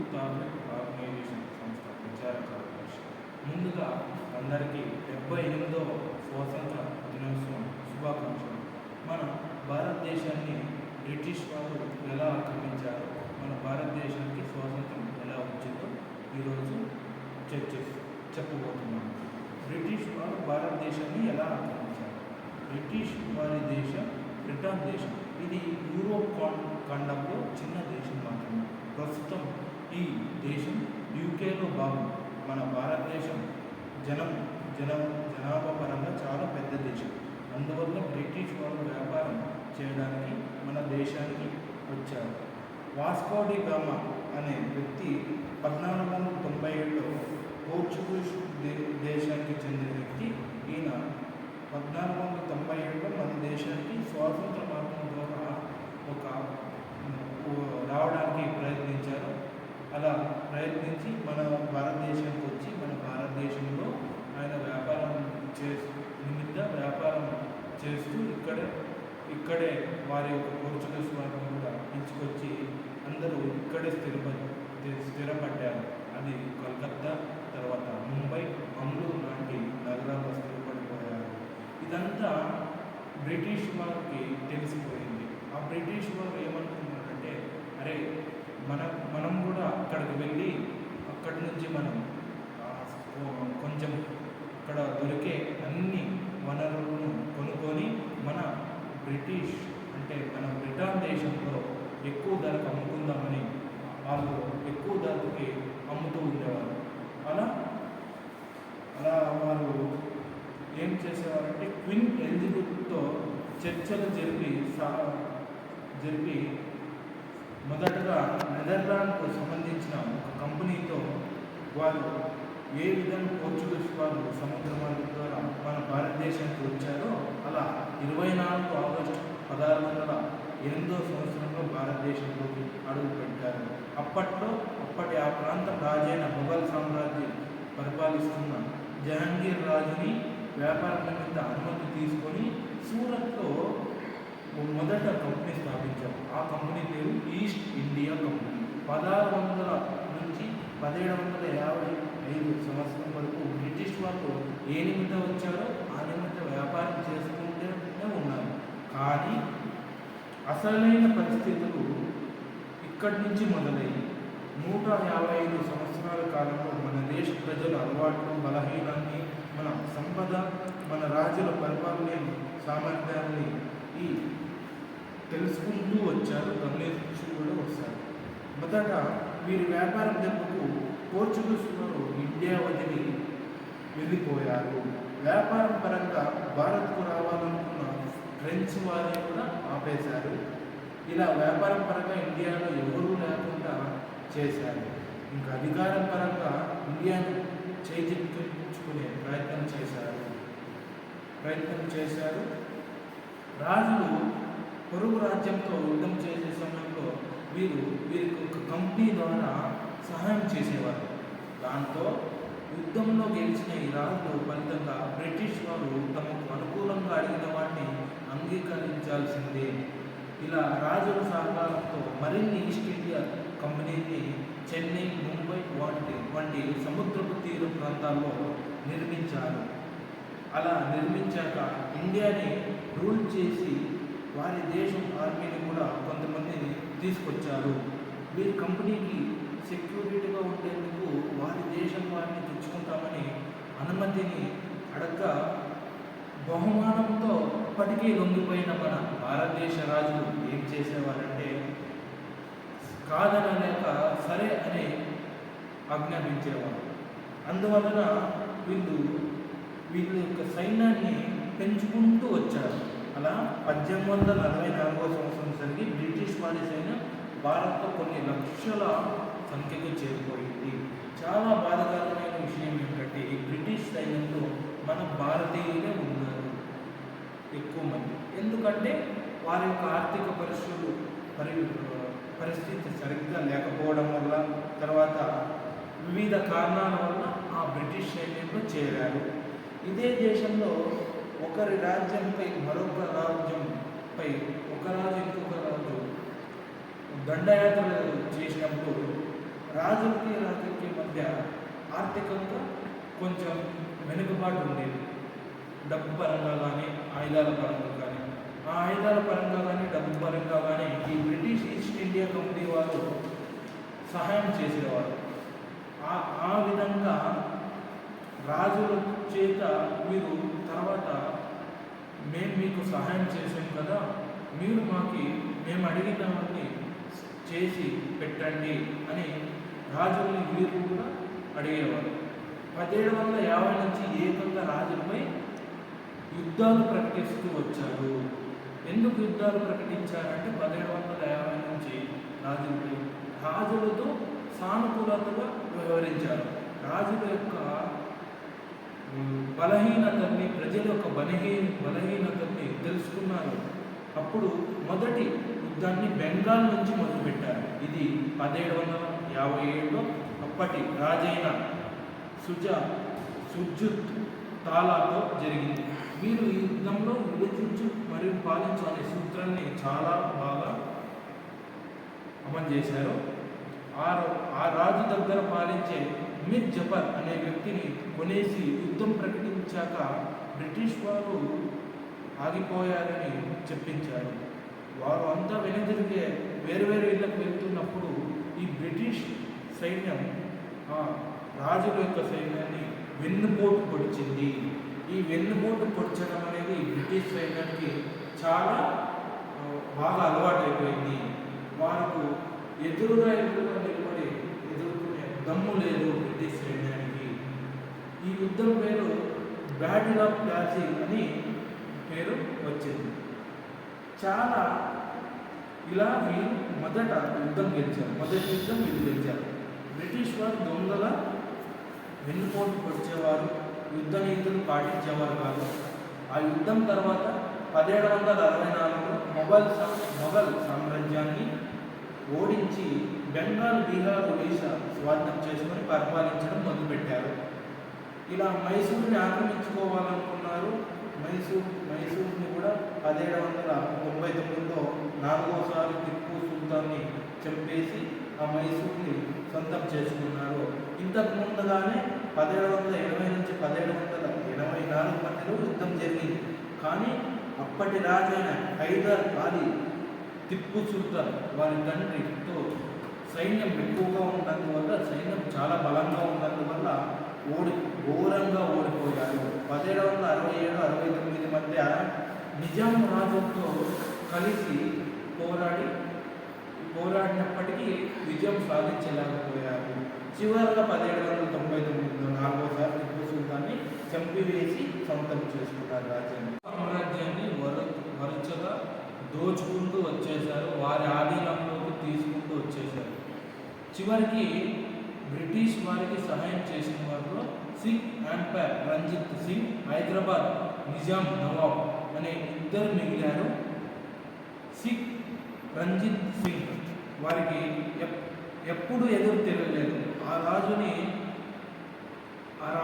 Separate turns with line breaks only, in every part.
Republic organisation సంస్థ ప్రచార కార్యదర్శి. ముందుగా అందరికీ 78వ స్వాతంత్ర దినోత్సవం శుభాకాంక్షలు. మన భారతదేశాన్ని బ్రిటిష్ వారు ఎలా ఆక్రమించారో, మన భారతదేశానికి స్వాతంత్రం ఎలా వచ్చిందో ఈరోజు చెప్పబోతున్నాను. బ్రిటిష్ వారు భారతదేశాన్ని ఎలా ఆక్రమించారు? బ్రిటిష్ వారి దేశం బ్రిటన్ దేశం. ఇది యూరోప్ ఖండంలో చిన్న దేశం మాత్రమే. ప్రస్తుతం ఈ దేశం యూకేలో భాగం. మన భారతదేశం జనాభా పరంగా చాలా పెద్ద దేశం. అందువల్ల బ్రిటిష్ వారు వ్యాపారం చేయడానికి మన దేశానికి వచ్చారు. వాస్కో డి గామా అనే వ్యక్తి 1497లో పోర్చుగీస్ దేశానికి చెందిన వ్యక్తి. ఈయన 1497లో మన దేశానికి స్వాతంత్ర మార్గం ద్వారా రావడానికి ప్రయత్నించారు. అలా ప్రయత్నించి మన భారతదేశానికి వచ్చి మన భారతదేశంలో ఆయన వ్యాపారం చేస్తూ ఇక్కడే వారి యొక్క పోర్చుగీస్ వారిని కూడా పిలుచుకొచ్చి అందరూ ఇక్కడే స్థిరపడ్డారు. అది కలకత్తా, తర్వాత ముంబై, మంగళూరు లాంటి నగరాల్లో స్థిరపడిపోయారు. ఇదంతా బ్రిటిష్ వారికి తెలిసిపోయింది. ఆ బ్రిటిష్ వారు ఏమనుకున్నారంటే, అరే మనం కూడా అక్కడికి వెళ్ళి అక్కడి నుంచి మనం కొంచెం అక్కడ దొరికే అన్ని వనరులను కొనుక్కొని మన బ్రిటన్ దేశంలో ఎక్కువ ధరకు అమ్ముకుందామని వాళ్ళు ఎక్కువ ధరకి అమ్ముతూ ఉండేవారు. అలా వారు ఏం చేసేవారంటే క్వీన్ ఎలిజబెత్తో చర్చలు జరిపి మొదటగా నెదర్లాండ్కు సంబంధించిన ఒక కంపెనీతో వారు ఏ విధంగా పోర్చుగీస్ వారు సముద్ర మార్గం ద్వారా మన భారతదేశానికి వచ్చారో అలా 24 ఆగస్టు 1608వ సంవత్సరంలో భారతదేశంలోకి అడుగు పెట్టారు. అప్పటి ఆ ప్రాంతం రాజైన మొఘల్ సామ్రాజ్యం పరిపాలిస్తున్న జహాంగీర్ రాజుని వ్యాపార నిమిత్త అనుమతి తీసుకొని సూరత్లో మొదట కంపెనీ స్థాపించారు. ఆ కంపెనీ పేరు ఈస్ట్ ఇండియా కంపెనీ. 1600 నుంచి 1755 సంవత్సరం వరకు బ్రిటిష్ వాళ్ళు ఏ నిమిత్తం వచ్చారో ఆ నిమిత్తం వ్యాపారం చేసుకుంటూనే ఉన్నారు. కానీ అసలైన పరిస్థితులు ఇక్కడి నుంచి మొదలై 155 సంవత్సరాల కాలంలో మన దేశ ప్రజల అలవాట్లు, బలహీనాన్ని, మన సంపద, మన రాజుల పరిపాలన సామర్థ్యాన్ని తెలుసుకుంటూ వచ్చారు, గమనించి కూడా వస్తారు. మొదట వీరి వ్యాపారం దెబ్బకు పోర్చుగీస్ వారు ఇండియా వదిలి వెళ్ళిపోయారు. వ్యాపారం పరంగా భారత్కు రావాలనుకున్న ఫ్రెంచ్ వారిని కూడా ఆపేశారు. ఇలా వ్యాపారం పరంగా ఇండియాలో ఎవరూ లేకుండా చేశారు. ఇంకా అధికారం పరంగా ఇండియాను చేజిక్కించుకునే ప్రయత్నం చేశారు. రాజులు పొరుగు రాజ్యంతో యుద్ధం చేసే సమయంలో వీరికి ఒక కంపెనీ ద్వారా సహాయం చేసేవారు. దాంతో యుద్ధంలో గెలిచిన ఈ రాజులు ఫలితంగా బ్రిటిష్ వారు తమకు అనుకూలంగా అడిగిన వాటిని అంగీకరించాల్సిందే. ఇలా రాజుల సహకారంతో మరిన్ని ఈస్ట్ ఇండియా కంపెనీని చెన్నై, ముంబై వంటి సముద్రపు తీర ప్రాంతాల్లో నిర్మించారు. అలా నిర్మించాక ఇండియాని రూల్ చేసి వారి దేశం ఆర్మీని కూడా కొంతమందిని తీసుకొచ్చారు. వీరి కంపెనీకి సెక్యూరిటీగా ఉండేందుకు వారి దేశం వారిని తెచ్చుకుంటామని అనుమతిని అడగ బహుమానంతో ఇప్పటికీ లొంగిపోయిన మన భారతదేశ రాజులు ఏం చేసేవారంటే కాదనలేక సరే అని ఆజ్ఞాపించేవారు. అందువలన వీళ్ళ యొక్క సైన్యాన్ని పెంచుకుంటూ వచ్చారు. అలా 1844వ సంవత్సరం సరికి బ్రిటిష్ వారి సైన్యం భారత్లో కొన్ని లక్షల సంఖ్యకు చేరిపోయింది. చాలా బాధాకరమైన విషయం ఏంటంటే ఈ బ్రిటిష్ సైన్యంలో మన భారతీయులే ఉన్నారు ఎక్కువ మంది. ఎందుకంటే వారి యొక్క ఆర్థిక పరిస్థితి సరిగ్గా లేకపోవడం వల్ల, తర్వాత వివిధ కారణాల వల్ల ఆ బ్రిటిష్ సైన్యంలో చేరారు. ఇదే దేశంలో ఒకరి రాజ్యంపై మరొక రాజ్యంపై ఒక రాజు ఇంకొక రాజు దండయాత్ర చేసినప్పుడు రాజులకి మధ్య ఆర్థికంగా కొంచెం వెనుకబాటు ఉండేది. డబ్బు పరంగా కానీ ఆయుధాల పరంగా కానీ, ఆ ఆయుధాల పరంగా కానీ డబ్బు పరంగా కానీ ఈ బ్రిటిష్ ఈస్ట్ ఇండియా కంపెనీ వారు సహాయం చేసేవారు. ఆ విధంగా రాజుల చేత మీరు తర్వాత మేము మీకు సహాయం చేసాం కదా, మీరు మేము అడిగినవన్నీ చేసి పెట్టండి అని రాజుల్ని వీరు కూడా అడిగేవారు. 1750 నుంచి ఏకంగా రాజులపై యుద్ధాలు ప్రకటిస్తూ వచ్చారు. ఎందుకు యుద్ధాలు ప్రకటించారంటే 1750 నుంచి రాజులతో సానుకూలతగా వ్యవహరించారు. రాజుల యొక్క బలహీనతల్ని, ప్రజల యొక్క బలహీనతల్ని తెలుసుకున్నారు. అప్పుడు మొదటి యుద్ధాన్ని బెంగాల్ నుంచి మొదలుపెట్టారు. ఇది 1757లో అప్పటి రాజైన సుర్జుత్ తాలాతో జరిగింది. వీరు ఈ యుద్ధంలో విభజించు మరియు పాలించు అనే సూత్రాన్ని చాలా బాగా అమలు చేశారు. ఆ రాజు దగ్గర పాలించే మిర్ జఫర్ అనే వ్యక్తిని కొనేసి యుద్ధం ప్రకటించాక బ్రిటిష్ వారు ఆగిపోయారని చెప్పించారు. వారు అంతా వెనుదిరిగే వేరు ఇళ్లకు వెళ్తున్నప్పుడు ఈ బ్రిటిష్ సైన్యం రాజుల యొక్క సైన్యాన్ని వెన్నుపోటు పొడిచింది. ఈ వెన్నుపోటు పొడిచడం అనేది బ్రిటిష్ సైన్యానికి చాలా బాగా అలవాటైపోయింది. వారికి ఎదురుగా నిలబడి ఎదుర్కొనే దమ్ము లేదు బ్రిటిష్ సైన్యానికి. ఈ యుద్ధం పేరు బ్యాటిల్ ఆఫ్ ప్లాసీ అని పేరు వచ్చింది. చాలా ఇలా వీరు మొదటి యుద్ధం ఇది గెలిచారు. బ్రిటిష్ వారు దొంగల వెన్నుపోటు పొడిచేవారు, యుద్ధ నీతులు పాటించేవారు కాదు. ఆ యుద్ధం తర్వాత 1764లో మొఘల్ సామ్రాజ్యాన్ని ఓడించి బెంగాల్, బీహార్, ఒడిశా స్వాధీనం చేసుకొని పరిపాలించడం మొదలుపెట్టారు. ఇలా మైసూరుని ఆక్రమించుకోవాలనుకున్నారు. మైసూరుని కూడా 1799లో 4వసారి టిప్పు సుల్తాన్ని చంపేసి ఆ మైసూరుని సొంతం చేసుకున్నారు. ఇంతకు ముందుగానే 1780 నుంచి 1784 మధ్యలో యుద్ధం జరిగింది. కానీ అప్పటి రాజైన హైదర్ అలీ టిప్పు సుల్తాన్ వారి తండ్రితో సైన్యం ఎక్కువగా ఉన్నందువల్ల, సైన్యం చాలా బలంగా ఉన్నందువల్ల ఘోరంగా ఓడిపోయారు. 1767-69 మధ్య నిజాం రాజుతో కలిసి పోరాడినప్పటికీ విజయం సాధించలేకపోయారు. చివరిగా 1799లో 4వసారి టిప్పు సుల్తాన్ని చంపివేసి సొంతం చేసుకున్నారు రాజ్యాన్ని. సామ్రాజ్యాన్ని వరుసగా దోచుకుంటూ వచ్చేశారు. వారి ఆధీనంలోకి తీసుకుంటూ వచ్చేశారు. చివరికి బ్రిటిష్ వారికి సహాయం చేసిన వారిలో సిక్ ఎంపైర్ రంజిత్ సింగ్, హైదరాబాద్ నిజాం నవాబ్ అనే ఇద్దరు మిగిలారు. సిక్ రంజిత్ సింగ్ వారికి ఎప్పుడు ఎదురు తిరగలేదు. ఆ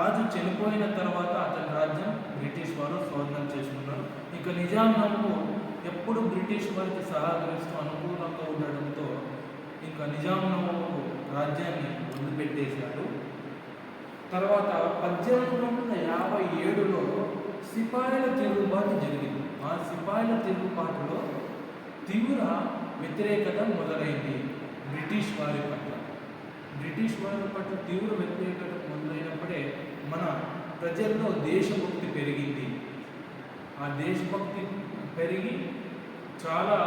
రాజు చనిపోయిన తర్వాత అతని రాజ్యం బ్రిటిష్ వారు స్వాధీనం చేసుకున్నారు. ఇక నిజాం నవాబు ఎప్పుడు బ్రిటిష్ వారికి సహకరిస్తూ అనుకూలంగా ఉండడంతో ఇంకా నిజాం నవాబు రాజ్యాన్ని వదిలిపెట్టేశారు. తర్వాత 1857లో సిపాయిల తిరుగుబాటు జరిగింది. ఆ సిపాయిల తిరుగుబాటులో తీవ్ర వ్యతిరేకత మొదలైంది. బ్రిటిష్ వారి పట్ల తీవ్ర వ్యతిరేకత మొదలైనప్పుడే మన ప్రజల్లో దేశభక్తి పెరిగింది. ఆ దేశభక్తి పెరిగి చాలా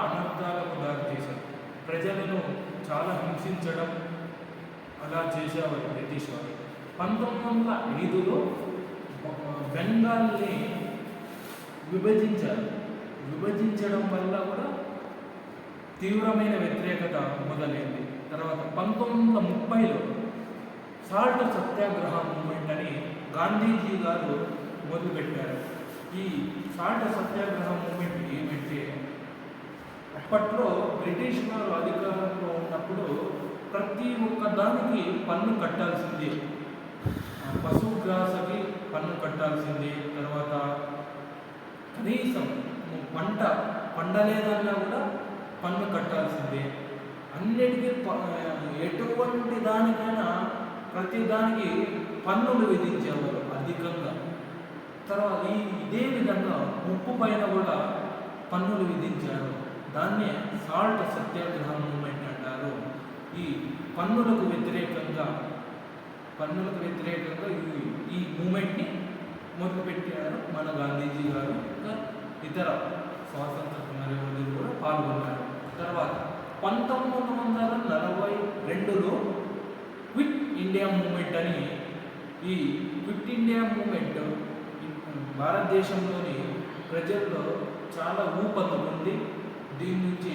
అనర్థాలకు దారితీశారు. ప్రజలను చాలా హింసించడం అలా చేసేవారు బ్రిటిష్ వారు. 1905లో బెంగాల్ని విభజించడం వల్ల కూడా తీవ్రమైన వ్యతిరేకత మొదలైంది. తర్వాత 1930లో సాల్ట్ సత్యాగ్రహ మూమెంట్ అని గాంధీజీ గారు మొదలుపెట్టారు. ఈ సాల్ట్ సత్యాగ్రహ మూమెంట్ ఏమంటే, అప్పట్లో బ్రిటిష్ వారు అధికారంలో ఉన్నప్పుడు ప్రతి ఒక్క దానికి పన్ను కట్టాల్సిందే. పశుగ్రాసకి పన్ను కట్టాల్సిందే. తర్వాత కనీసం పండలేదన్నా కూడా పన్ను కట్టాల్సిందే. అన్నిటికీ ఎటువంటి దానికైనా ప్రతి దానికి పన్నులు విధించేవారు అధికంగా. తర్వాత ఇదే విధంగా ఉప్పు పైన కూడా పన్నులు విధించారు. దాన్నే సాల్ట్ సత్యాగ్రహ మూమెంట్ అంటారు. ఈ పన్నులకు వ్యతిరేకంగా ఈ మూమెంట్ని మొదలుపెట్టారు మన గాంధీజీ గారు. ఇంకా ఇతర స్వాతంత్ర సమరయోధులు కూడా పాల్గొన్నారు. తర్వాత 1942లో క్విట్ ఇండియా మూమెంట్ అని, ఈ క్విట్ ఇండియా మూమెంట్ భారతదేశంలోని ప్రజల్లో చాలా ఊపందుకుంది. దీని నుంచి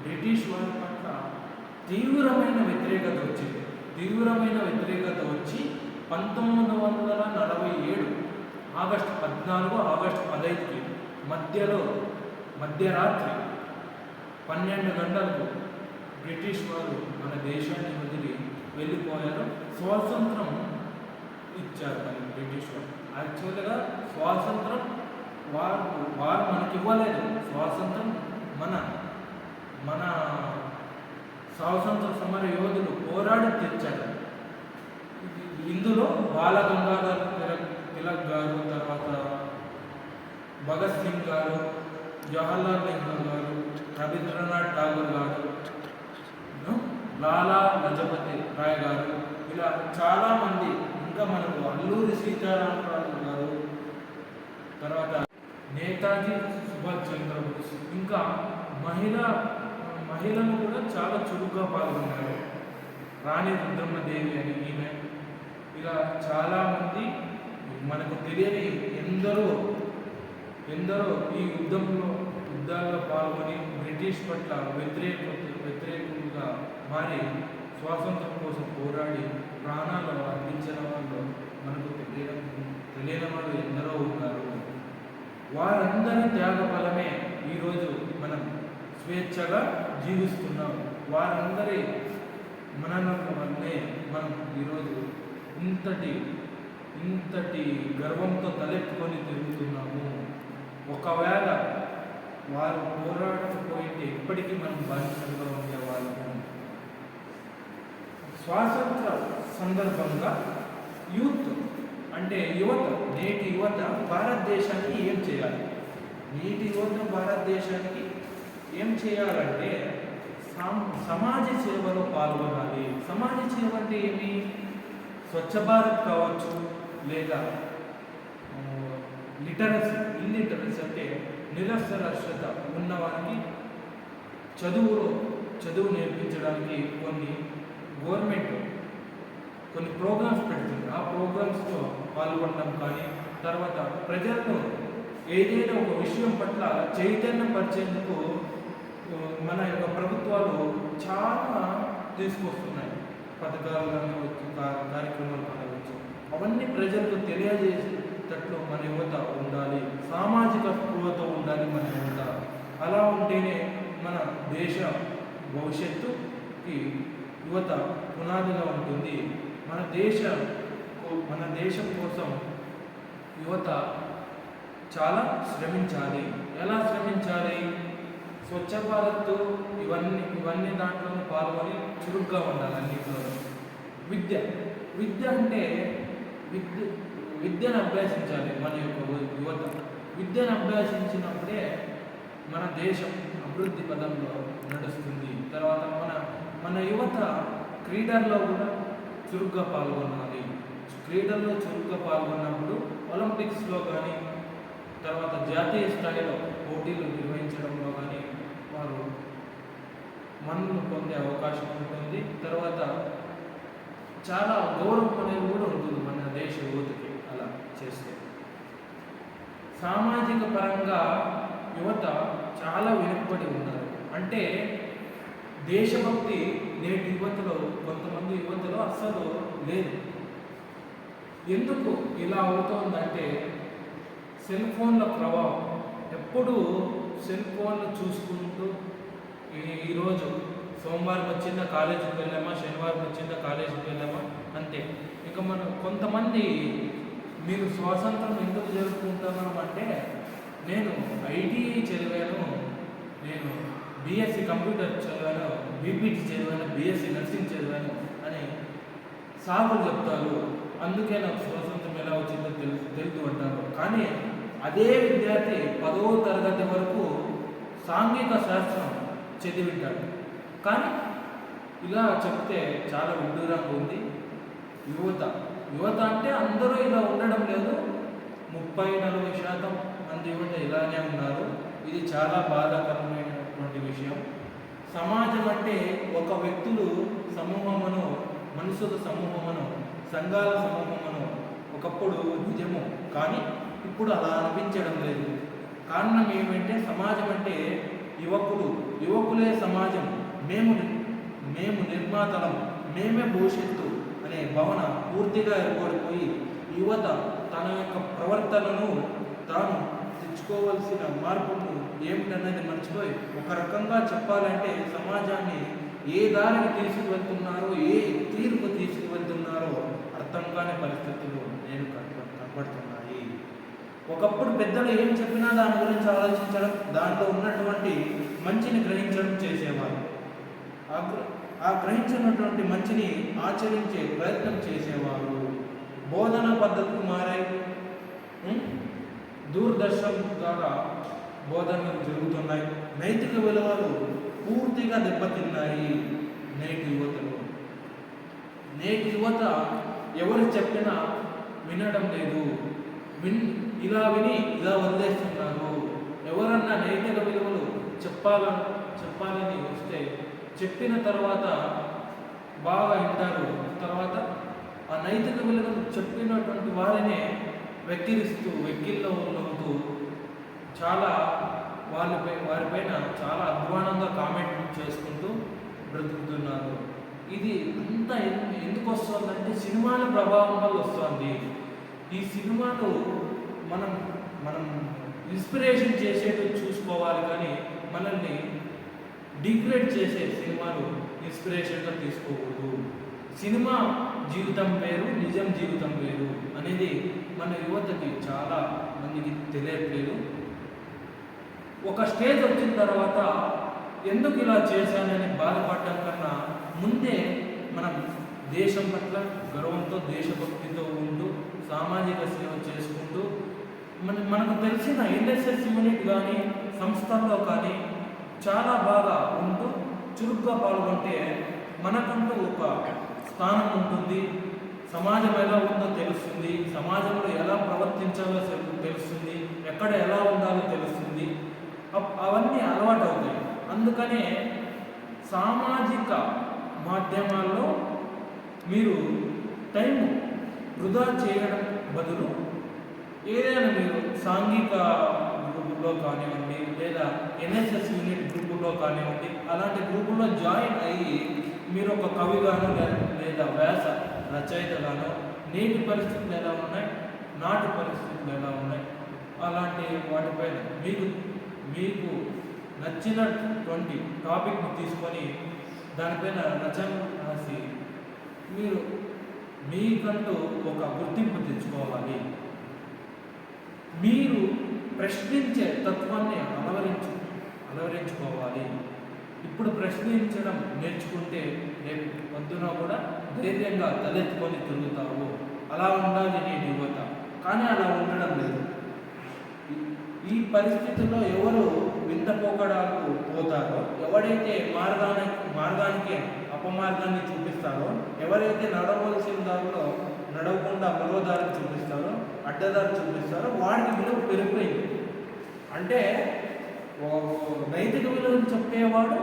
బ్రిటిష్ వారి పట్ల తీవ్రమైన వ్యతిరేకత వచ్చి 1947 ఆగస్టు 14, ఆగస్టు 15కి మధ్యరాత్రి 12 గంటలకు బ్రిటిష్ వారు మన దేశాన్ని వదిలి వెళ్ళిపోయారు. స్వాతంత్రం ఇచ్చారు మరి బ్రిటిష్ వారు. యాక్చువల్గా స్వాతంత్రం వారు మనకి ఇవ్వలేదు. స్వాతంత్రం మన స్వాతంత్ర సమర యోధులు పోరాడి తెచ్చారు. ఇందులో బాలగంగాధర్ తిలక్ గారు, తర్వాత భగత్ సింగ్ గారు, జవహర్లాల్ నెహ్రూ గారు, రవీంద్రనాథ్ ఠాగూర్ గారు, లాలా లజపతి రాయ్ గారు, ఇలా చాలామంది, ఇంకా మనకు అల్లూరి సీతారామరాజు గారు, తర్వాత నేతాజీ సుభాష్ చంద్రబోస్, ఇంకా మహిళలు కూడా చాలా చురుగ్గా పాల్గొన్నారు. రాణి రుద్రమ్మదేవి అని ఈమె, ఇలా చాలామంది మనకు తెలియని ఎందరో ఈ యుద్ధాల్లో పాల్గొని బ్రిటిష్ పట్ల వ్యతిరేకులుగా మారి స్వాతంత్రం కోసం పోరాడి ప్రాణాలు అర్పించిన వాళ్ళు మనకు తెలియని వాళ్ళు ఎందరో ఉన్నారు. వారందరి త్యాగ ఫలమే ఈరోజు మనం స్వేచ్ఛగా జీవిస్తున్నాం. వారందరి మననం వల్లే మనం ఈరోజు ఇంతటి గర్వంతో తలెత్తుకొని తిరుగుతున్నాము. ఒకవేళ వారు పోరాడకపోయింటే ఇప్పటికీ మనం బాధ్యతగా ఉండేవాళ్ళము. స్వాతంత్ర సందర్భంగా యూత్ అంటే నేటి యువత భారతదేశానికి ఏం చేయాలి? భారతదేశానికి ఏం చేయాలంటే సమాజ సేవలో పాల్గొనాలి. సమాజ సేవ అంటే ఏమి? స్వచ్ఛ భారత్ కావచ్చు, లేదా ఇల్లిటరసీ అంటే నిరక్షరాస్యత ఉన్న వారికి చదువు నేర్పించడానికి గవర్నమెంట్ కొన్ని ప్రోగ్రామ్స్ పెడుతుంది. ఆ ప్రోగ్రామ్స్లో పాల్గొనడం కానీ, తర్వాత ప్రజలను ఏదైనా ఒక విషయం పట్ల చైతన్యపరిచేందుకు మన యొక్క ప్రభుత్వాలు చాలా తీసుకొస్తున్నాయి. పథకాలు కావచ్చు, కార్యక్రమాలు కావచ్చు, అవన్నీ ప్రజలకు తెలియజేసేటట్లు మన యువత ఉండాలి. సామాజిక స్పృహతో ఉండాలి మన యువత. అలా ఉంటేనే మన దేశ భవిష్యత్తుకి యువత పునాదిగా ఉంటుంది. మన దేశం కోసం యువత చాలా శ్రమించాలి. ఎలా శ్రమించాలి? స్వచ్ఛ భారత్ ఇవన్నీ దాంట్లో పాల్గొని చురుగ్గా ఉండాలి. అన్నింటిలో విద్య అంటే విద్యను అభ్యసించాలి మన యొక్క యువత. విద్యను అభ్యసించినప్పుడే మన దేశం అభివృద్ధి పదంలో నడుస్తుంది. తర్వాత మన యువత క్రీడల్లో కూడా చురుగ్గా పాల్గొనాలి. క్రీడల్లో చురుగ్గా పాల్గొన్నప్పుడు ఒలింపిక్స్లో కానీ, తర్వాత జాతీయ స్థాయిలో పోటీలు నిర్వహించడంలో కానీ వారు మన్నలు పొందే అవకాశం ఉంటుంది. తర్వాత చాలా గౌరవం అనేది కూడా ఉంటుంది మన దేశ యువతకి అలా చేస్తే. సామాజిక పరంగా యువత చాలా వెనుకబడి ఉన్నారు. అంటే దేశభక్తి నేటి కొంతమంది యువతలో అస్సలు లేదు. ఎందుకు ఇలా అవుతోందంటే సెల్ ఫోన్ల ప్రభావం. ఎప్పుడూ సెల్ ఫోన్లు చూసుకుంటూ ఈరోజు సోమవారం వచ్చిందా కాలేజీకి వెళ్ళామా, శనివారం వచ్చిందా కాలేజీకి వెళ్ళామా, అంతే. ఇక కొంతమంది మీరు స్వాతంత్రం ఎందుకు జరుపుకుంటున్నాం అంటే, నేను ఐటీ చదివాను, నేను బీఎస్సీ కంప్యూటర్ చదివాను, బీపీటీ చదివాను, బీఎస్సీ నర్సింగ్ చదివాను అని సాకులు చెప్తారు. అందుకే నాకు స్వాతంత్రం ఎలా వచ్చిందో తెలుసు అంటారు. కానీ అదే విద్యార్థి 10వ తరగతి వరకు సాంఘిక శాస్త్రం చదివింటాడు. కానీ ఇలా చెప్తే చాలా విడ్డూరంగా ఉంది. యువత అంటే అందరూ ఇలా ఉండడం లేదు. 30-40% మంది యువత ఇలానే ఉన్నారు. ఇది చాలా బాధాకరమైనటువంటి విషయం. సమాజం అంటే ఒక వ్యక్తులు సమూహమును, మనుషుల సమూహమును, సంఘాల సమూహమును ఒకప్పుడు నిజము. కానీ ఇప్పుడు అలా అనిపించడం లేదు. కారణం ఏమంటే సమాజం అంటే యువకులే సమాజం, మేము నిర్మాతలం, మేమే భవిష్యత్తు అనే భావన పూర్తిగా ఏర్పడిపోయి యువత తన యొక్క ప్రవర్తనను తాను తెచ్చుకోవాల్సిన మార్పును ఏమిటనేది మర్చిపోయి ఒక రకంగా చెప్పాలంటే సమాజాన్ని ఏ దారికి తీసుకువెళ్తున్నారో, ఏ తీరుకు తీసుకువెళ్తున్నారో అర్థం కాని పరిస్థితులు నేను కనబడుతున్నాయి. ఒకప్పుడు పెద్దలు ఏం చెప్పినా దాని గురించి ఆలోచించడం, దాంట్లో ఉన్నటువంటి మంచిని గ్రహించడం చేసేవారు. ఆ గ్రహించినటువంటి మంచిని ఆచరించే ప్రయత్నం చేసేవారు. బోధనా పద్ధతులు మారాయి. దూరదర్శన్ ద్వారా బోధనలు జరుగుతున్నాయి. నైతిక విలువలు పూర్తిగా దెబ్బతిన్నాయి. నేటి యువత ఎవరు చెప్పినా వినడం లేదు. ఇలా విని ఇలా వదిలేస్తున్నారు. ఎవరన్నా నైతిక విలువలు చెప్పాలని వస్తే చెప్పిన తర్వాత బాగా వింటారు. తర్వాత ఆ నైతిక విలువలు చెప్పినటువంటి వారినే వెక్కిల్లో నవ్వుతూ చాలా వారిపైన చాలా అధ్వానంగా కామెంట్ చేసుకుంటూ బ్రతుకుతున్నారు. ఇది అంతా ఎందుకు వస్తుందంటే సినిమాల ప్రభావం వల్ల వస్తుంది. ఈ సినిమాలు మనం ఇన్స్పిరేషన్ చేసేట్టు చూసుకోవాలి, కానీ మనల్ని డిగ్రేడ్ చేసే సినిమాలు ఇన్స్పిరేషన్గా తీసుకోకూడదు. సినిమా జీవితం వేరు, నిజం జీవితం వేరు అనేది మన యువతకి చాలా మందికి తెలియట్లేదు. ఒక స్టేజ్ వచ్చిన తర్వాత ఎందుకు ఇలా చేశానని బాధపడటం కన్నా ముందే మనం దేశం పట్ల గర్వంతో, దేశభక్తితో ఉంటూ సామాజిక సేవ చేసుకుంటూ మనకు తెలిసిన ఎన్ఎస్ఎస్ యూనిట్ కానీ సంస్థల్లో కానీ చాలా బాగా ఉంటూ చురుగ్గా పాల్గొంటే మనకంటూ ఒక స్థానం ఉంటుంది. సమాజం ఎలా ఉందో తెలుస్తుంది, సమాజంలో ఎలా ప్రవర్తించాలో తెలుస్తుంది, ఎక్కడ ఎలా ఉండాలో తెలుస్తుంది. అవన్నీ అలవాటు అవుతాయి. అందుకనే సామాజిక మాధ్యమాల్లో మీరు టైం వృధా చేయడం బదులు ఏదైనా మీరు సాంఘిక గ్రూపుల్లో కానివ్వండి, లేదా ఎన్ఎస్ఎస్ యూనిట్ గ్రూపుల్లో కానివ్వండి, అలాంటి గ్రూపుల్లో జాయిన్ అయ్యి మీరు ఒక కవిగాను లేదా వ్యాస రచయితగాను నేటి పరిస్థితులు ఎలా ఉన్నాయి, నాటి పరిస్థితులు ఎలా ఉన్నాయి, అలాంటి వాటిపైన మీకు నచ్చినటువంటి టాపిక్ని తీసుకొని దానిపైన రచన రాసి మీరు మీకంటూ ఒక గుర్తింపు తెచ్చుకోవాలి. మీరు ప్రశ్నించే తత్వాన్ని అలవరించుకోవాలి. ఇప్పుడు ప్రశ్నించడం నేర్చుకుంటే రేపు పొద్దున కూడా ధైర్యంగా తలెత్తుకొని తిరుగుతావు. అలా ఉండాలి నేటి యువత. కానీ అలా ఉండడం లేదు. ఈ పరిస్థితుల్లో ఎవరు వింతపోకడాలకు పోతారో, ఎవరైతే మార్గానికి అపమార్గాన్ని చూపిస్తారో, ఎవరైతే నడవలసిన దారిలో నడవకుండా మరో దారిని చూపిస్తారో, అడ్డదారి చూపిస్తారో వాడికి విలువ పెరిగిపోయింది. అంటే నైతిక విలువను చెప్పేవాడు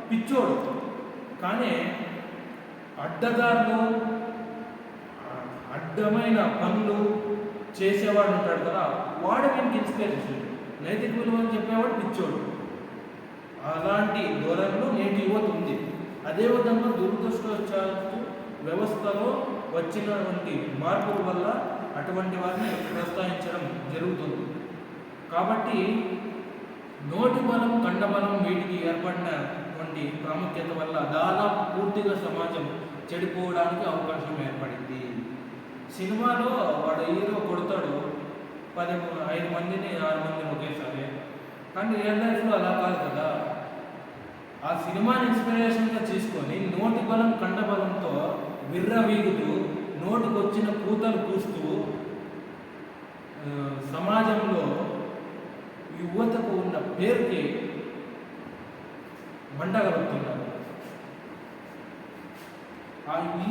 పిచ్చోడు, కానీ అడ్డదారులు అడ్డమైన పనులు చేసేవాడు ఉంటాడు కదా, వాడు వీనికి ఇన్స్పిరేషన్. నైతిక విలువని చెప్పేవాడు పిచ్చోడు. అలాంటి ధోరణిలో నేటి యువత ఉంది. అదేవిధంగా దురదృష్టవశాత్తు వ్యవస్థలో వచ్చినటువంటి మార్పుల వల్ల అటువంటి వారిని ప్రోత్సహించడం జరుగుతుంది. కాబట్టి నోటి బలం, కండబలం వీటికి ఏర్పడినటువంటి ప్రాముఖ్యత వల్ల దాదాపు పూర్తిగా సమాజం చెడిపోవడానికి అవకాశం ఏర్పడింది. సినిమాలో వాడు హీరో కొడతాడు 5 మందిని 6 మందిని ఒకేసారి, కానీ రియల్ లైఫ్లో అలా కాదు కదా. ఆ సినిమాని ఇన్స్పిరేషన్గా తీసుకొని నోటి బలం కండబలంతో విర్రవీగుతూ నోటికొచ్చిన కూతలు కూస్తూ సమాజంలో యువతకు ఉన్న పేరుకి మంటగలుగుతున్నారు.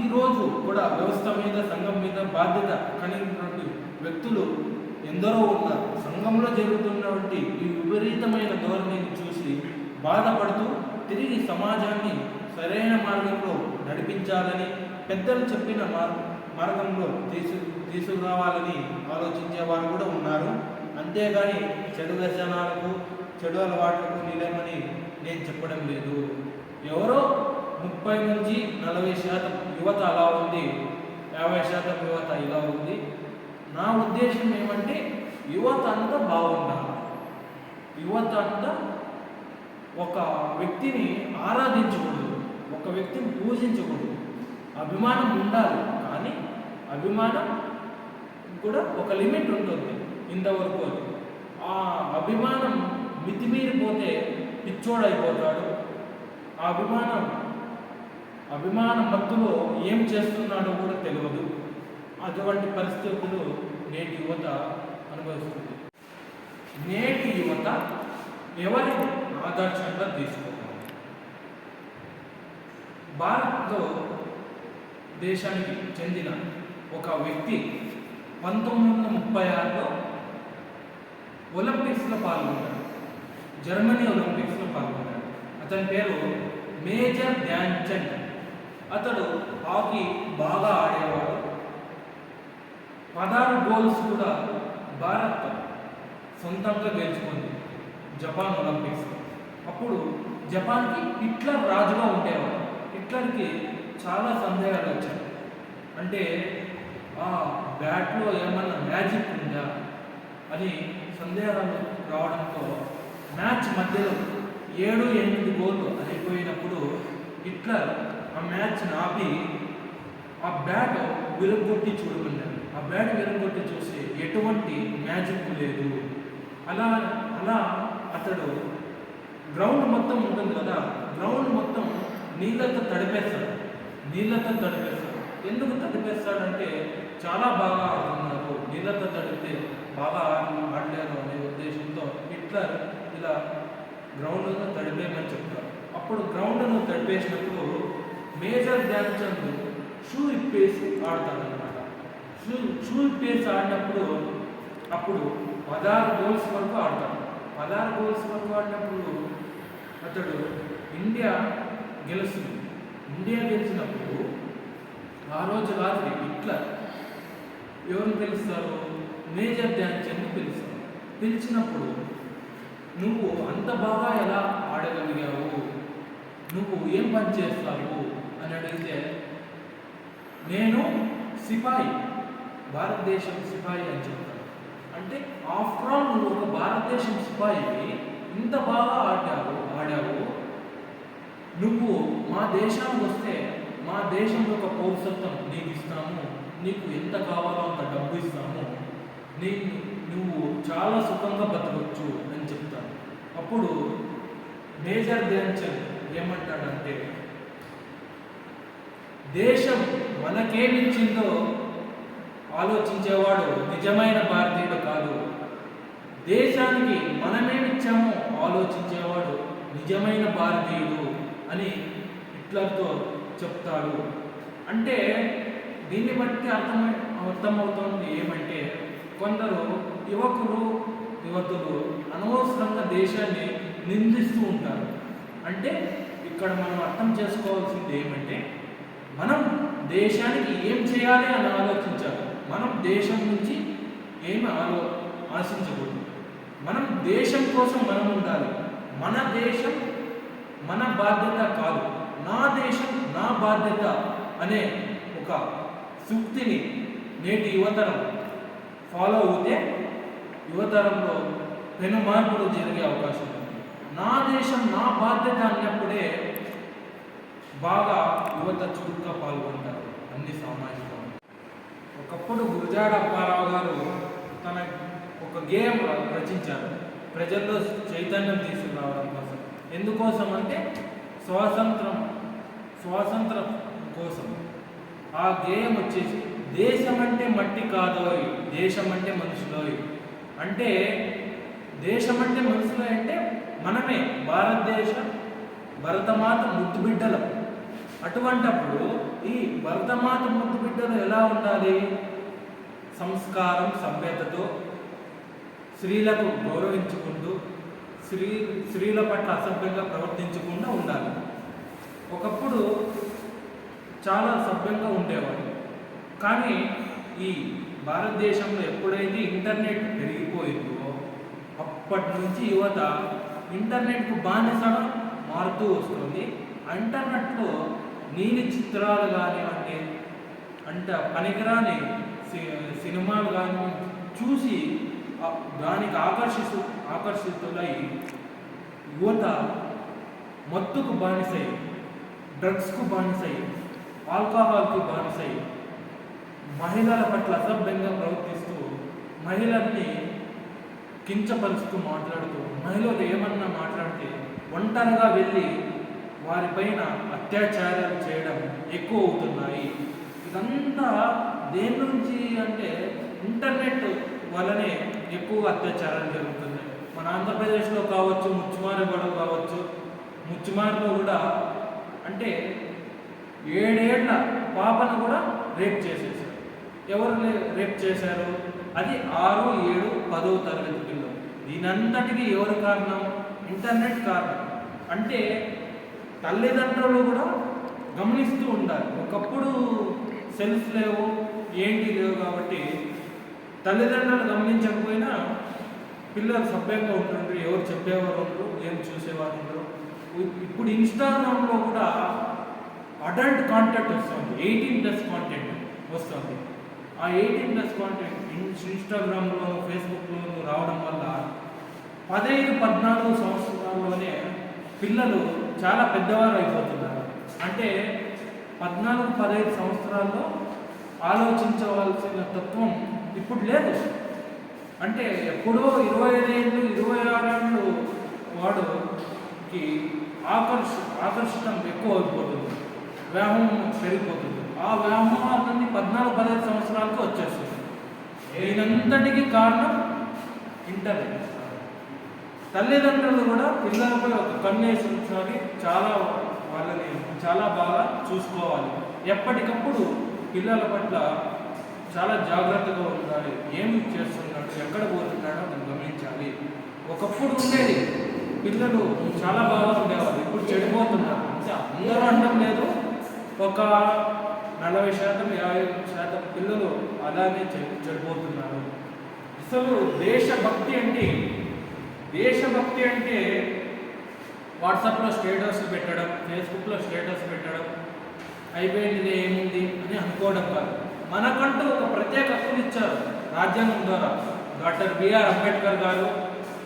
ఈరోజు కూడా వ్యవస్థ మీద సంఘం మీద బాధ్యత కలిగినటువంటి వ్యక్తులు ఎందరో ఉన్నారు. సంఘంలో జరుగుతున్నటువంటి ఈ విపరీతమైన ధోరణిని చూసి బాధపడుతూ తిరిగి సమాజాన్ని సరైన మార్గంలో నడిపించాలని, పెద్దలు చెప్పిన మార్గంలో తీసుకురావాలని ఆలోచించే వారు కూడా ఉన్నారు. అంతేగాని చెడు వ్యసనాలకు చెడు అలవాట్లకు నిలమని నేను చెప్పడం లేదు. ఎవరో 30 నుంచి 40% యువత అలా ఉంది, 50% యువత ఇలా ఉంది. నా ఉద్దేశం ఏమంటే యువత అంతా బాగుండాలి. యువత అంతా ఒక వ్యక్తిని ఆరాధించకూడదు, ఒక వ్యక్తిని పూజించకూడదు. అభిమానం ఉండాలి, కానీ అభిమానం కూడా ఒక లిమిట్ ఉంటుంది. ఇంతవరకు ఆ అభిమానం మితిమీరిపోతే పిచ్చోడైపోతాడు. ఆ అభిమానం మత్తులో ఏం చేస్తున్నాడో కూడా తెలియదు. అటువంటి పరిస్థితులు నేటి యువత అనుభవిస్తుంది. నేటి యువత ఎవరిని ఆదర్శంగా తీసుకోవాలి? భారత్ దేశానికి చెందిన ఒక వ్యక్తి 1936లో ఒలింపిక్స్లో పాల్గొన్నాడు. జర్మనీ ఒలింపిక్స్లో పాల్గొన్నాడు. అతని పేరు మేజర్ ధ్యాన్ చంద్. అతడు హాకీ బాగా ఆడేవాడు. 16 గోల్స్ కూడా భారత్ సొంతంగా గెలుచుకుంది జపాన్ ఒలింపిక్స్. అప్పుడు జపాన్కి హిట్లర్ రాజుగా ఉండేవాడు. హిట్లర్కి చాలా సందేహాలు వచ్చాయి. అంటే ఆ బ్యాట్లో ఏమన్నా మ్యాజిక్ ఉందా అని సందేహాలు రావడంతో మ్యాచ్ మధ్యలో 7-8 గోళ్ళు అయిపోయినప్పుడు హిట్లర్ ఆ మ్యాచ్ని ఆపి ఆ బ్యాట్ విరగొట్టి చూడమన్నాడు. ఆ బ్యాట్ విరగొట్టి చూసి ఎటువంటి మ్యాజిక్ లేదు. అలా అతడు గ్రౌండ్ మొత్తం ఉంటుంది కదా, గ్రౌండ్ మొత్తం నీళ్ళతో తడిపేస్తాడు. ఎందుకు తడిపేస్తాడంటే చాలా బాగా ఆడుతున్నారు, నీళ్ళతో తడిపితే బాగా ఆడలేరు అనే ఉద్దేశంతో హిట్లర్ ఇలా గ్రౌండ్ను తడిపేయమని చెప్తారు. అప్పుడు గ్రౌండ్ను తడిపేసినప్పుడు మేజర్ ధ్యాన్ చంద్ షూ ఇప్పేసి ఆడతాడనమాట. షూ ఇప్పేసి ఆడినప్పుడు అప్పుడు 16 గోల్స్ వరకు ఆడతాడు. 16 గోల్స్ వరకు ఆడినప్పుడు అతడు ఇండియా గెలుస్తుంది. ఇండియా గెలిచినప్పుడు ఆ రోజు రాత్రి హిట్లర్ ఎవరిని పిలుస్తారు? మేజర్ ధ్యాన్ చంద్ పిలుస్తారు. పిలిచినప్పుడు నువ్వు అంత బాగా ఎలా ఆడగలిగావు, నువ్వు ఏం పని చేస్తావు అని అడిగితే, నేను సిపాయి, భారతదేశం సిపాయి అని చెప్తాను. అంటే ఆఫ్టర్ ఆల్ నువ్వు ఒక భారతదేశం సిపాయివి, ఇంత బాగా ఆడావు, నువ్వు మా దేశానికి వస్తే మా దేశం యొక్క పౌరసత్వం నీకు ఇస్తాము, నీకు ఎంత కావాలో అంత డబ్బు ఇస్తాము, నువ్వు చాలా సుఖంగా బతకవచ్చు అని చెప్తాను. అప్పుడు మేజర్ ధ్యాన్ చంద్ ఏమంటాడంటే, దేశం మనకేమిచ్చిందో ఆలోచించేవాడు నిజమైన భారతీయుడు కాదు, దేశానికి మనమేమిచ్చామో ఆలోచించేవాడు నిజమైన భారతీయుడు అని హిట్లర్తో చెప్తాడు. అంటే దీన్ని బట్టి అర్థమవుతుంది ఏమంటే, కొందరు యువతులు అనవసరంగా దేశాన్ని నిందిస్తూ ఉంటారు. అంటే ఇక్కడ మనం అర్థం చేసుకోవాల్సింది ఏమంటే, మనం దేశానికి ఏం చేయాలి అని ఆలోచించాలి. మనం దేశం నుంచి ఏమి ఆశించకూడదు. మనం దేశం కోసం మనం ఉండాలి. మన దేశం మన బాధ్యత కాదు, నా దేశం నా బాధ్యత అనే ఒక సూక్తిని నేటి యువతరం ఫాలో అవుతే యువతరంలో పెను మార్పులు జరిగే అవకాశం ఉంది. నా దేశం నా బాధ్యత అన్నప్పుడే బాగా యువత చురుగ్గా పాల్గొంటారు అన్ని సామాజిక. ఒకప్పుడు గురజాడ అప్పారావు గారు తన ఒక గేమ్ రచించారు ప్రజల్లో చైతన్యం తీసుకురావడం కోసం. ఎందుకోసం అంటే స్వాతంత్రం స్వాతంత్రం కోసం ఆ గేయం వచ్చేసి దేశం అంటే మట్టి కాదోయ్, దేశం అంటే మనుషులోయ్. అంటే దేశం అంటే మనుషులు అంటే మనమే భరతమాత ముద్దు బిడ్డలం. అటువంటప్పుడు ఈ భరతమాత ముద్దు బిడ్డలు ఎలా ఉండాలి? సంస్కారం సభ్యతతో స్త్రీలకు గౌరవించుకుంటూ స్త్రీల పట్ల అసభ్యంగా ప్రవర్తించకుండా ఉండాలి. ఒకప్పుడు చాలా సభ్యంగా ఉండేవాడు. కానీ ఈ భారతదేశంలో ఎప్పుడైతే ఇంటర్నెట్ పెరిగిపోయిందో అప్పటి నుంచి యువత ఇంటర్నెట్కు బానిసగా మారుతూ వస్తుంది. ఇంటర్నెట్లో నీలి చిత్రాలు కానివ్వండి, పనికిరాని సినిమాలు కానీ చూసి దానికి ఆకర్షితులై యువత మత్తుకు బానిసై, డ్రగ్స్కు బానిసై, ఆల్కహాల్కి బానిసై, మహిళల పట్ల అసభ్యంగా ప్రవర్తిస్తూ మహిళల్ని కించపరుస్తూ మాట్లాడుతూ మహిళలు ఏమన్నా మాట్లాడితే ఒంటరిగా వెళ్ళి వారిపైన అత్యాచారాలు చేయడం ఎక్కువ అవుతున్నాయి. ఇదంతా దేని నుంచి అంటే ఇంటర్నెట్ వల్లనే ఎక్కువ అత్యాచారాలు జరుగుతున్నాయి. మన ఆంధ్రప్రదేశ్లో కావచ్చు, ముచ్చుమారి గొడవ కావచ్చు, ముచ్చుమారిలో కూడా అంటే 7 ఏళ్ల పాపను కూడా రేప్ చేసేసారు. ఎవరు రేప్ చేశారు? అది 6, 7, 10వ తరగతి పిల్లలు. దీనంతటికీ ఎవరు కారణం? ఇంటర్నెట్ కారణం. అంటే తల్లిదండ్రులు కూడా గమనిస్తూ ఉండాలి. ఒకప్పుడు సెల్స్ లేవు, ఏంటి లేవు కాబట్టి తల్లిదండ్రులు గమనించకపోయినా పిల్లలు సభ్యంగా ఉంటుండ్రు, ఎవరు చెప్పేవారు ఉండరు, ఏం చూసేవారు ఉండరు. ఇప్పుడు ఇన్స్టాగ్రామ్లో కూడా అడల్ట్ కాంటెంట్ వస్తుంది, 18+ కాంటెంట్ వస్తుంది. ఆ 18+ కాంటెంట్ ఇన్స్టాగ్రామ్లో, ఫేస్బుక్లో రావడం వల్ల 15-14 సంవత్సరాల్లోనే పిల్లలు చాలా పెద్దవారు అయిపోతున్నారు. అంటే 14-15 సంవత్సరాల్లో ఆలోచించవలసిన తత్వం ఇప్పుడు లేదు. అంటే ఎప్పుడో 25 ఏళ్ళు, 26 ఏళ్ళు వాడుకి ఆకర్షితం ఎక్కువ అయిపోతుంది, వ్యామోహం పెరిగిపోతుంది. ఆ వ్యామోహాల నుండి 14-15 సంవత్సరాలకు వచ్చేస్తుంది. దీనంతటికీ కారణం ఇంటర్నెట్. తల్లిదండ్రులు కూడా పిల్లలపై ఒక కన్నేసి ఉంచాలి, వాళ్ళని చాలా బాగా చూసుకోవాలి. ఎప్పటికప్పుడు పిల్లల పట్ల చాలా జాగ్రత్తగా ఉండాలి. ఏమి చేస్తున్నాడు, ఎక్కడ పోతున్నాడో మనం గమనించాలి. ఒకప్పుడు ఉండేది, పిల్లలు చాలా బాగా ఉండేవారు, ఇప్పుడు చెడిపోతున్నారు. అంటే అందరూ అనడం లేదు, ఒక 40%, 50% పిల్లలు అలానే చెడిపోతున్నారు. అసలు దేశభక్తి అంటే వాట్సాప్లో స్టేటస్ పెట్టడం, ఫేస్బుక్లో స్టేటస్ పెట్టడం అయిపోయింది, ఏముంది అని అనుకోవడం కాదు. మనకంటూ ఒక ప్రత్యేక హక్కులు ఇచ్చారు రాజ్యాంగం ద్వారా. డాక్టర్ బిఆర్ అంబేద్కర్ గారు,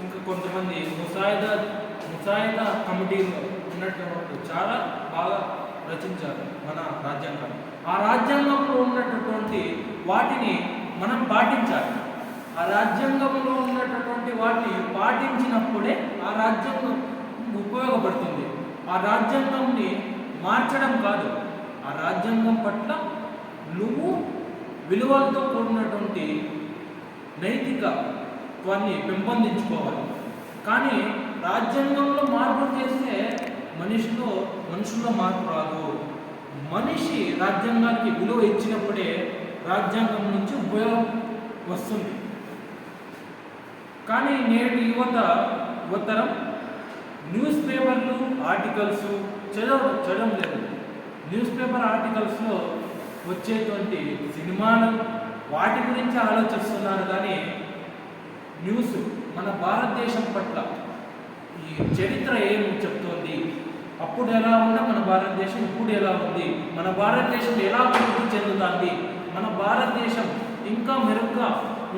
ఇంకా కొంతమంది ముసాయిదా కమిటీలో ఉన్నటువంటి చాలా బాగా రచించారు మన రాజ్యాంగాన్ని. ఆ రాజ్యాంగంలో ఉన్నటువంటి వాటిని మనం పాటించాలి. ఆ రాజ్యాంగంలో ఉన్నటువంటి వాటిని పాటించినప్పుడే ఆ రాజ్యాంగం ఉపయోగపడుతుంది. ఆ రాజ్యాంగంని మార్చడం కాదు, ఆ రాజ్యాంగం పట్ల నువ్వు విలువలతో కూడినటువంటి నైతికత్వాన్ని పెంపొందించుకోవాలి. కానీ రాజ్యాంగంలో మార్పులు చేస్తే మనుషుల్లో మార్పు రాదు. మనిషి రాజ్యాంగానికి విలువ ఇచ్చినప్పుడే రాజ్యాంగం నుంచి ఉపయోగం వస్తుంది. కానీ నేటి యువతరం న్యూస్ పేపర్లు, ఆర్టికల్స్ చదవడం లేదు. న్యూస్ పేపర్ ఆర్టికల్స్లో వచ్చేటువంటి సినిమాలు వాటి గురించి ఆలోచిస్తున్నారు. కానీ న్యూస్ మన భారతదేశం పట్ల ఈ చరిత్ర ఏం చెప్తోంది, అప్పుడు ఎలా ఉన్నా మన భారతదేశం ఇప్పుడు ఎలా ఉంది, మన భారతదేశం ఎలా అభివృద్ధి చెందుతుంది, మన భారతదేశం ఇంకా మెరుగ్గా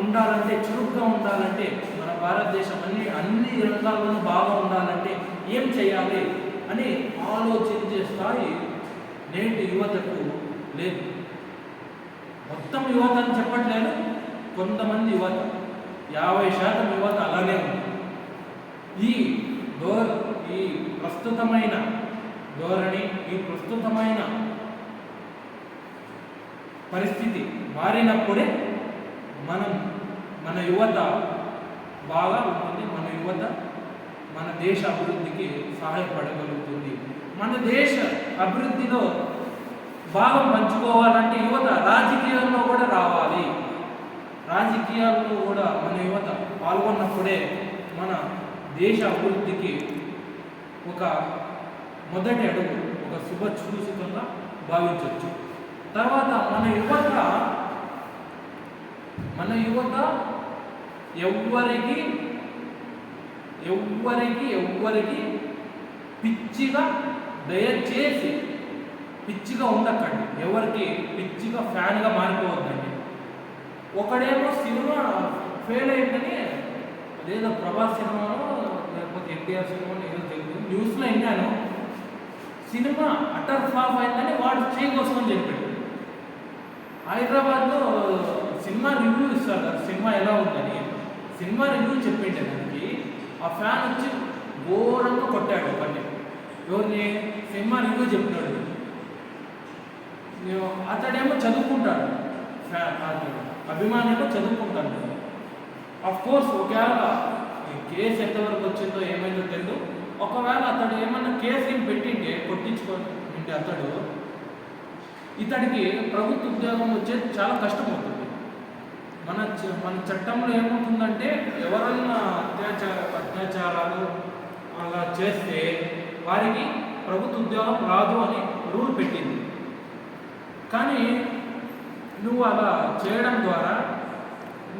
ఉండాలంటే, చురుగ్గా ఉండాలంటే, మన భారతదేశం అన్ని రంగాల్లోనూ బాగా ఉండాలంటే ఏం చేయాలి అని ఆలోచించే స్థాయి నేటి యువతకు లేదు. మొత్తం యువత అని చెప్పట్లేదు, కొంతమంది యువత, 50% యువత అలానే ఉంది. ఈ ప్రస్తుతమైన ధోరణి, ఈ ప్రస్తుతమైన పరిస్థితి మారినప్పుడే మన యువత బాగా ఉంటుంది, మన యువత మన దేశ అభివృద్ధికి సహాయపడగలుగుతుంది. మన దేశ అభివృద్ధిలో భాగం పంచుకోవాలంటే యువత రాజకీయాల్లో కూడా రావాలి. రాజకీయాల్లో కూడా మన యువత పాల్గొన్నప్పుడే మన దేశ అభివృద్ధికి ఒక మొదటి అడుగు, ఒక శుభసూచకంగా భావించవచ్చు. తర్వాత మన యువత ఎవ్వరికి పిచ్చిగా, దయచేసి పిచ్చిగా ఉండకండి, ఎవరికి పిచ్చిగా ఫ్యాన్గా మారిపోవద్దండి. ఒకడేమో సినిమా ఫెయిల్ అయిందని, అదేదో ప్రభాస్ సినిమాలో లేకపోతే ఎన్టీఆర్ సినిమాలో ఏదో తెలియదు, న్యూస్లో విన్నాను, సినిమా అటర్ ఫ్లాప్ అయిందని వాడు చేయకోసమని చెప్పాడు. హైదరాబాద్లో సినిమా రివ్యూ ఇస్తారు కదా, సినిమా ఎలా ఉందని సినిమా రివ్యూ చెప్పిండే దానికి ఆ ఫ్యాన్ వచ్చి ఘోరంగా కొట్టాడు ఒకటి. ఎవరిని? సినిమా రివ్యూ చెప్పినాడు. అతడేమో చదువుకుంటాడు, అభిమానేమో చదువుకుంటాడు. కోర్స్ ఒకవేళ కేసు ఎంతవరకు వచ్చిందో ఏమైందో తెలియదు. ఒకవేళ అతడు ఏమన్నా కేసు ఏం పెట్టింటే కొట్టించుకుంటే ఇతడికి ప్రభుత్వ ఉద్యోగం వచ్చేది చాలా కష్టమవుతుంది. మన చట్టంలో ఏమవుతుందంటే ఎవరన్నా అత్యాచారాలు అలా చేస్తే వారికి ప్రభుత్వ ఉద్యోగం రాదు అని రూల్ పెట్టింది. కానీ నువ్వు అలా చేయడం ద్వారా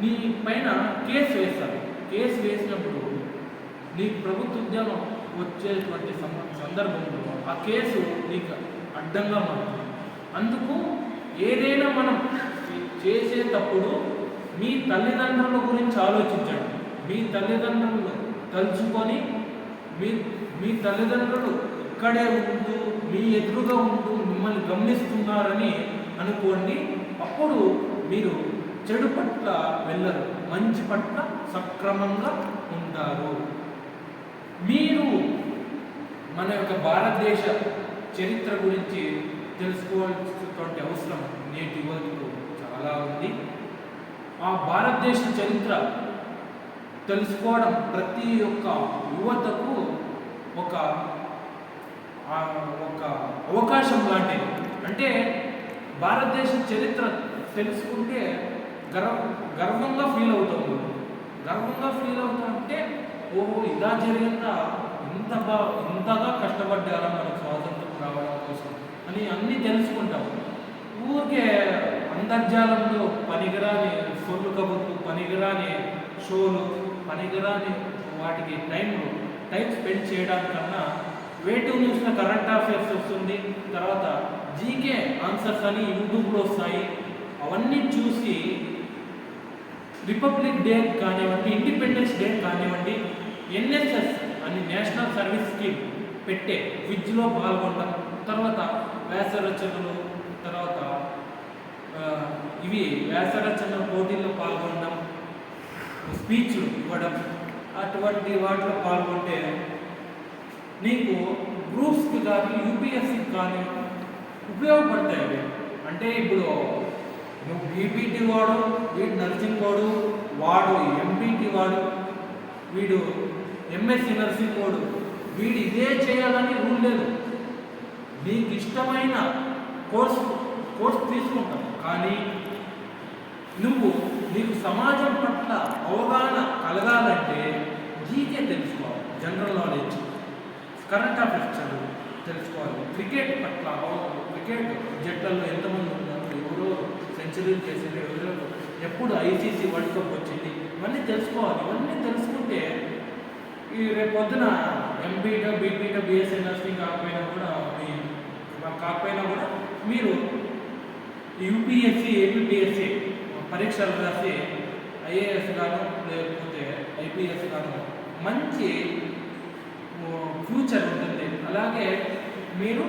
నీ పైన కేసు వేస్తారు. కేసు వేసినప్పుడు నీకు ప్రభుత్వ ఉద్యోగం వచ్చేటువంటి సందర్భంలో ఆ కేసు నీకు అడ్డంగా మారుతుంది. అందుకు ఏదైనా మనం చేసేటప్పుడు మీ తల్లిదండ్రుల గురించి ఆలోచించండి. మీ తల్లిదండ్రులను తలుచుకొని మీ తల్లిదండ్రులు ఇక్కడే ఉంటూ మీ ఎదురుగా ఉంటూ మిమ్మల్ని గమనిస్తున్నారని అనుకోండి. అప్పుడు మీరు చెడు పట్ల వెళ్ళరు, మంచి పట్ల సక్రమంగా ఉంటారు. మీరు మన యొక్క భారతదేశ చరిత్ర గురించి తెలుసుకోవాల్సినటువంటి అవసరం నేటి యువతకు చాలా ఉంది. ఆ భారతదేశ చరిత్ర తెలుసుకోవడం ప్రతి ఒక్క యువతకు ఒక అవకాశం లాంటిది. అంటే భారతదేశ చరిత్ర తెలుసుకుంటే గర్వంగా ఫీల్ అవుతాము. గర్వంగా ఫీల్ అవుతామంటే ఓహో ఇలా జరిగిందా, ఇంతగా కష్టపడ్డారా మన స్వాతంత్రం రావడం కోసం అని అన్నీ తెలుసుకుంటాము. ఊరికే అంతర్జాలంలో పనికిరాని సొల్లు కబుర్లు, పనికిరాని షోలు, పనికిరాని వాటికి టైం స్పెండ్ చేయడానికన్నా వేటివ్ న్యూస్లో కరెంట్ అఫైర్స్ వస్తుంది, తర్వాత జీకే ఆన్సర్స్ అని యూట్యూబ్లో వస్తాయి. అవన్నీ చూసి రిపబ్లిక్ డే కానివ్వండి, ఇండిపెండెన్స్ డే కానివ్వండి, ఎన్ఎస్ఎస్ అని నేషనల్ సర్వీస్ స్కీమ్ పెట్టే క్విజ్లో పాల్గొనడం, తర్వాత వ్యాసరచనలు, తర్వాత వ్యాసరచన పోటీల్లో పాల్గొనడం, స్పీచ్లు ఇవ్వడం, అటువంటి వాటిలో పాల్గొంటే నీకు గ్రూప్స్కి కానీ యూపీఎస్సీకి కానీ ఉపయోగపడతాయి అవి. అంటే ఇప్పుడు నువ్వు బీపీటీ వాడు, వీడు నర్సింగ్ వాడు ఎంపీటీ వాడు, వీడు ఎంఎస్సీ నర్సింగ్ వాడు, వీడు ఇదే చేయాలని రూల్ లేదు. నీకు ఇష్టమైన కోర్సు తీసుకుంటావు. కానీ నీకు సమాజం పట్ల అవగాహన కలగాలంటే జీకే తెలుసుకోవాలి, జనరల్ నాలెడ్జ్, కరెంట్ అఫైర్స్ తెలుసుకోవాలి. క్రికెట్ పట్ల క్రికెట్ జట్లలో ఎంతమంది ఉన్నారు, ఎవరో సెంచరీలు చేసేది, ఎవరో ఎప్పుడు ఐసీసీ వరల్డ్ కప్ వచ్చింది, ఇవన్నీ తెలుసుకోవాలి. ఇవన్నీ తెలుసుకుంటే ఈ రేపు పొద్దున ఎంపీటో బీపీటో బీఎస్సీ నర్సింగ్ కాకపోయినా కూడా మీరు యూపీఎస్సీ ఏపీఎస్సీ పరీక్షలు రాసి ఐఏఎస్ గాను లేకపోతే ఐపీఎస్ గాను మంచి ఫ్యూచర్ ఉంటుంది. అలాగే మీరు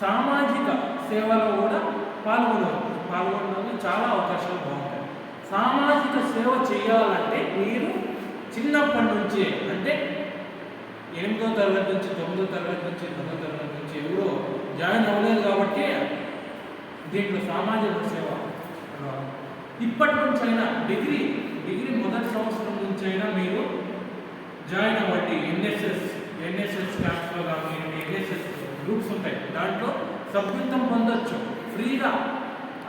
సామాజిక సేవలో కూడా పాల్గొనడానికి చాలా అవకాశాలు బాగుంటాయి. సామాజిక సేవ చేయాలంటే మీరు చిన్నప్పటి నుంచే, అంటే 8వ తరగతి నుంచి 9వ తరగతి నుంచి 10వ తరగతి జాయిన్ అవ్వలేదు కాబట్టి దీంట్లో సామాజిక సేవ ఇప్పటి నుంచి అయినా డిగ్రీ మొదటి సంవత్సరం నుంచి అయినా మీరు జాయిన్ అవ్వండి. ఎన్ఎస్ఎస్ క్యాంప్స్లో కానీ ఎన్ఎస్ఎస్ గ్రూప్స్ ఉంటాయి, దాంట్లో సభ్యత్వం పొందొచ్చు ఫ్రీగా.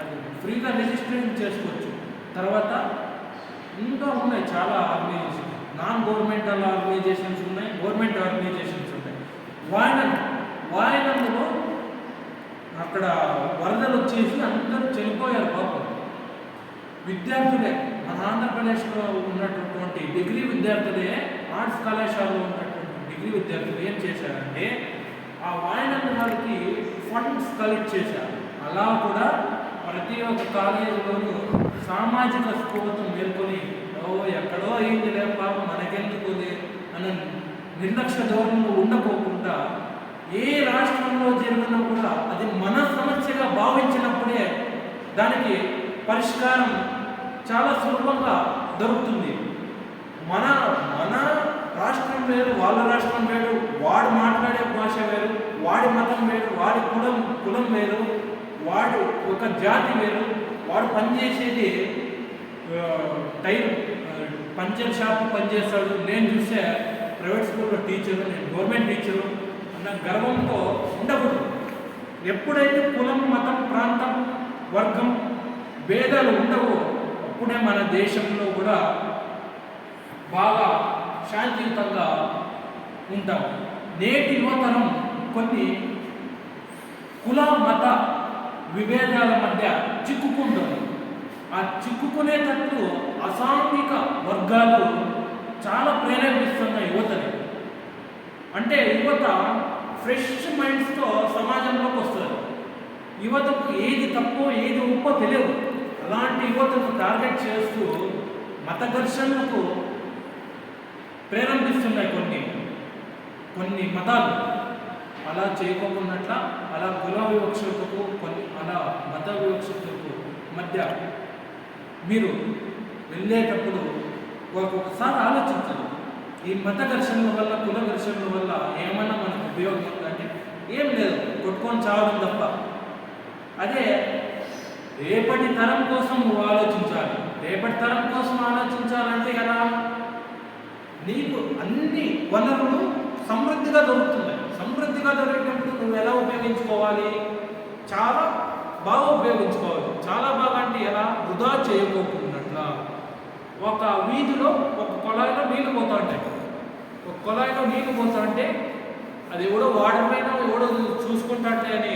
అది ఫ్రీగా రిజిస్ట్రేషన్ చేసుకోవచ్చు. తర్వాత ఇంకా ఉన్నాయి చాలా ఆర్గనైజేషన్, నాన్ గవర్నమెంటల్ ఆర్గనైజేషన్స్ ఉన్నాయి, గవర్నమెంట్ ఆర్గనైజేషన్స్ ఉన్నాయి. వాయనంలో అక్కడ వరదలు వచ్చేసి అందరూ చనిపోయారు పాపం. విద్యార్థులే మన ఆంధ్రప్రదేశ్లో ఉన్నటువంటి డిగ్రీ విద్యార్థులే, ఆర్ట్స్ కళాశాలలో ఉన్నటువంటి డిగ్రీ విద్యార్థులు ఏం చేశారంటే ఆ వాయనంద వారికి ఫండ్స్ కలెక్ట్ చేశారు. అలా కూడా ప్రతి ఒక్క కాలేజీలోనూ సామాజిక స్ఫూర్తిని మేల్కొని ఎక్కడో అయింది లే పాపం మనకెందుకులే అని నిర్లక్ష్య ధోరణిలో ఉండకోకుండా ఏ రాష్ట్రంలో జరిగినా కూడా అది మన సమస్యగా భావించినప్పుడే దానికి పరిష్కారం చాలా సులభంగా దొరుకుతుంది. మన రాష్ట్రం వేరు, వాళ్ళ రాష్ట్రం వేరు, వాడు మాట్లాడే భాష వేరు, వాడి మతం వేరు, వాడి కులం వేరు, వాడు ఒక జాతి వేరు, వాడు పనిచేసేది పంచర్ షాప్ పనిచేస్తాడు. నేను చూస్తే ప్రైవేట్ స్కూల్లో టీచరు, నేను గవర్నమెంట్ టీచరు అన్న గర్వంతో ఉండకూడదు. ఎప్పుడైతే కులం, మతం, ప్రాంతం, వర్గం భేదాలు ఉండవో అప్పుడే మన దేశంలో కూడా బాగా శాంతియుతంగా ఉంటాం. నేటి యువతరం కొన్ని కుల మత విభేదాల మధ్య చిక్కుకుంటుంది. ఆ చిక్కుకునేటట్లు అసాంఘిక వర్గాలు చాలా ప్రేరేపిస్తున్నాయి యువతని. అంటే యువత ఫ్రెష్ మైండ్స్తో సమాజంలోకి వస్తారు. యువతకు ఏది తప్పో ఏది ఒప్పో తెలియదు. అలాంటి యువతను టార్గెట్ చేస్తూ మత ఘర్షణలకు ప్రేరేపిస్తున్నాయి కొన్ని మతాలు. అలా చేయకోకున్నట్ల అలా కుల వివక్షతకు అలా మత వివక్షతకు మధ్య మీరు వెళ్ళేటప్పుడు ఒక్కొక్కసారి ఆలోచించాలి. ఈ మత ఘర్షణల వల్ల, కుల ఘర్షణల వల్ల ఏమన్నా మనకు ఉపయోగం ఉందంటే ఏం లేదు, కొట్టుకొని చావడం తప్ప. అదే రేపటి తరం కోసం నువ్వు ఆలోచించాలి. రేపటి తరం కోసం ఆలోచించాలంటే ఎలా? నీకు అన్ని వనరులు సమృద్ధిగా దొరుకుతున్నాయి. సమృద్ధిగా దొరికినప్పుడు నువ్వు ఎలా ఉపయోగించుకోవాలి? చాలా బాగా ఉపయోగించుకోవాలి. చాలా బాగా అంటే ఎలా? వృధా చేయకోకున్నట్ల. ఒక వీధిలో ఒక కొళాయిలో నీళ్లు పోతా ఉంటాయి. ఒక కొళాయిలో నీళ్లు పోతా అంటే అది ఎవడో వాడకపోయినా ఎవడో చూసుకుంటాంటే అని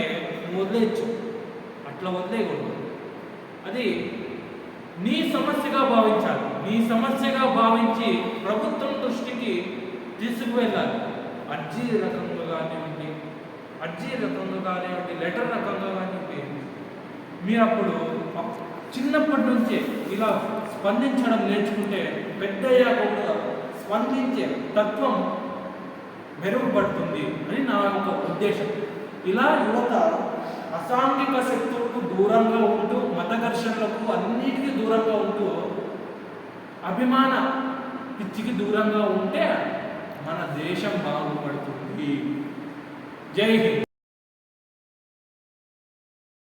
వదిలేయచ్చు. అట్లా వదిలేయకూడదు. అది నీ సమస్యగా భావించాలి. నీ సమస్యగా భావించి ప్రభుత్వం దృష్టికి తీసుకువెళ్ళాలి. అర్జీ రకంగా కానివ్వండి, లెటర్ రకంగా కానివ్వండి. మీరు అప్పుడు చిన్నప్పటి నుంచే ఇలా స్పందించడం నేర్చుకుంటే పెద్దయ్యాక కూడా స్పందించే తత్వం మెరుగుపడుతుంది అని నా యొక్క ఉద్దేశం. ఇలా యువత అసాంఘిక శక్తులకు దూరంగా ఉంటూ, మత ఘర్షణలకు అన్నిటికీ దూరంగా ఉంటూ, అభిమాన పిచ్చికి దూరంగా ఉంటే మన దేశం బాగుపడుతుంది. జై హింద్.